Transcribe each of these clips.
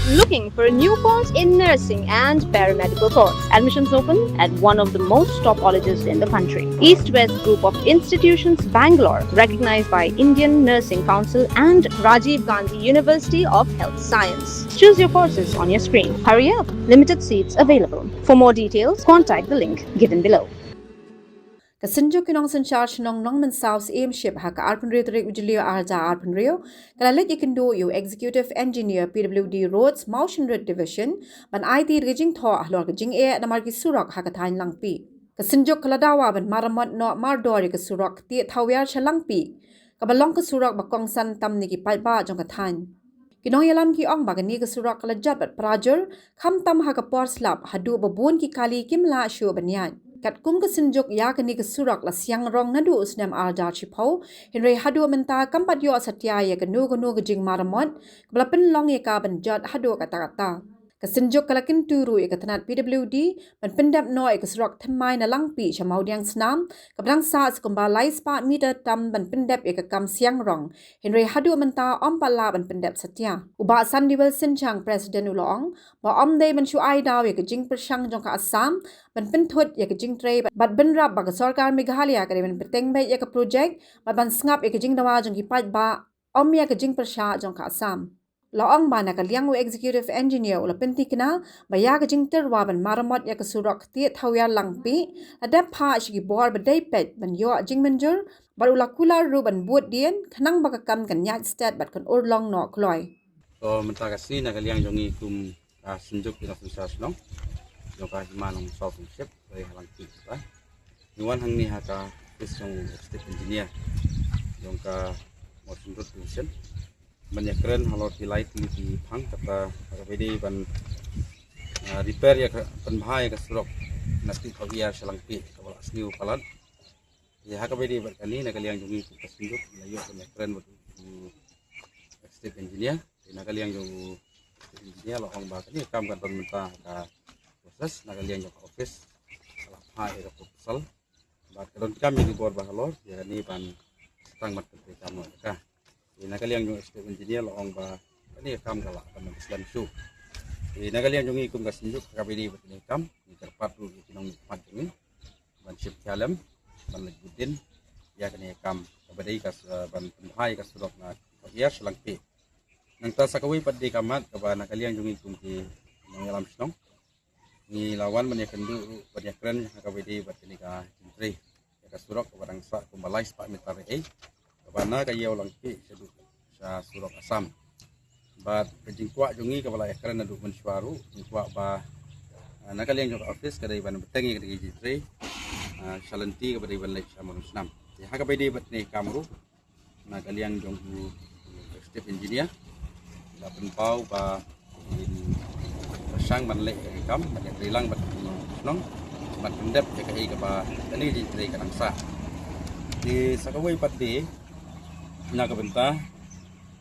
Looking for a new course in nursing and paramedical course? Admissions open at one of the most top colleges in the country. East-West Group of Institutions, Bangalore, recognized by Indian Nursing Council and Rajiv Gandhi University of Health Science. Choose your courses on your screen. Hurry up! Limited seats available. For more details, contact the link given below. Kasinjo kinong sanchar shnong nong man South aim ship haka arpun rio tarik ujilio arja arpun rio kalalit ikindo yu executive engineer PWD Roads Motion Road Division ban IT riging tho ahlor gajing namar ki Surok haka Thaiñ Langpih kasinjo kaladawa ban maramot no mardori ka Surok ti thawyar cha Langpih kabalong ka Surok bakong san tam ni ki Paidbah jong ka Thaiñ kinong yalam ki ong bagani ka Surok kalajat bat prajur kham tam haka porslap hadu babun ki kali kimla shu banyan kat kum ka sinjuk ya kani ka Surok la siang rong nadu usnam arja chipau hinre hadu menta kampat yo satya ya kanu ka jing maramot blapin long ya ka ban jot hadu kata ka sinjuk kalakin turu ya katanat PWD ban pendap no ka Surok thamai na Langpih chamau diang snam kablang sa skumba lai spa meter tam ban pendap ya ka kam siang rong hinre hadu menta om pala ban pendap satya uba san diwel sinchang president ulong ba om dei ban shu ai daw ya ka Jingpyrshah jong ka Assam ban pinthut ya ka Jingtre bat benrap ba ka sarkar Meghalaya ka ban peteng bai ya ka project ban Sngap ya ka Jingdawa jong ki Paidbah om ya ka Jingpyrshah jong ka Assam Laong ba nakaliang executive engineer ula pentikna baya ka Jingterwa ban maramot ya ka Surok ti thawya Langpih adap pha shigi bor ba dai pet ban yo jingmanjur bar ula kula ru ban buat dien khanang ba ka kam kan nyat stat bat kan urlong no kloi so menta kasi nakaliang jongi kum sunjuk ina sensasyon yung ka himanong South ship ay Langpih ba nuwan hang ni haka isong state engineer yung ka motion road division menyekren halor tilai di pang kata bedi ban repair ya penbahaya ke Surok nasti Atiar Langpih kawal asliu palan ya haka bedi berkali nakaliang jungi kesinjuk layo menyekren state engineer nakaliang jungu engineer lohong ba kani kam kan menta ka proses nakaliang jung office salah hai ka proposal ba kadon kami di bor bahalor ya ni ban tang mat ke kamu ka nakaliang yung state engineer loong ba ani kam kala kan Islam su nakaliang yung ikum kasinjuk kabidi betini kam ni terpat ru kinong mat ni ban ship kalam ban legutin ya kani kam kabadi kas ban penhai kas Surok na Atiar Langpih nang ta sakawi padi kamat kaba nakaliang yung ikum ki ngalam snong ni lawan menyakendu penyakren kabidi betini ka Jingtre ya kas Surok barang sa kumbalai spa meter kabana kayaw Langpih sa Surok Assam bat kejingkwa jungi kabala ekran adu mensuaru jingkwa ba nakaliang jong office kadai ban betengi kadai Jingtre salenti kabadi ban lek sama rusnam ya haka bedi batni kamru nakaliang jong state engineer la penpau ba sang ban lek kam ban rilang ban nong ban pendep ya kai ka ba ani Jingtre kanang sa di sakawai pati nakabenta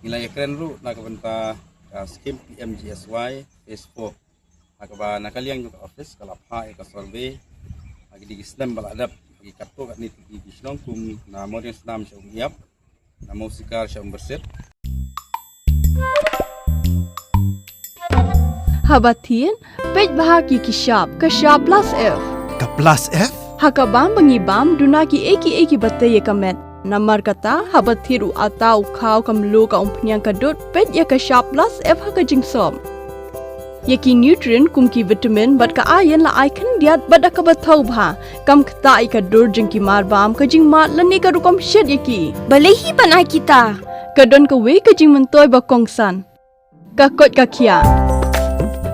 nilai keren ru nakabenta skim PMGSY phase 4 nakaba nakaliang juga office kalap ha ka survey agi di Islam baladap agi katto kat ni di Shillong kum na modern Islam sa umiap na musikar sa umberset Habatin Paidbah ki kishap kashap plus F ka plus F hakabam bangibam dunaki eki batay kamet Namar kata habat thiru atau khau kamlu ka umpnyang kadut pet ya ka sharp plus F ha ka jingsom. Yaki nutrient kum ki vitamin bat ka iron la icon diat bat ka bathau bha kam khta I ka dur jing ki mar bam ka jing mat lani ka rukom shet yaki. Balehi panai kita. Ka don ka we ka jing mentoy ba kongsan. Ka kot ka khia.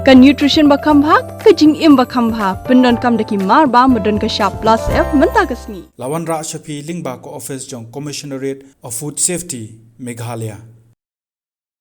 Ka nutrition ba kham bha ka jing im ba kham bha pendon kam daki mar bam modon ka sharp plus F menta ka sni. Lawan Ra Shafi Lingba ko office jong Commissionerate of Food Safety Meghalaya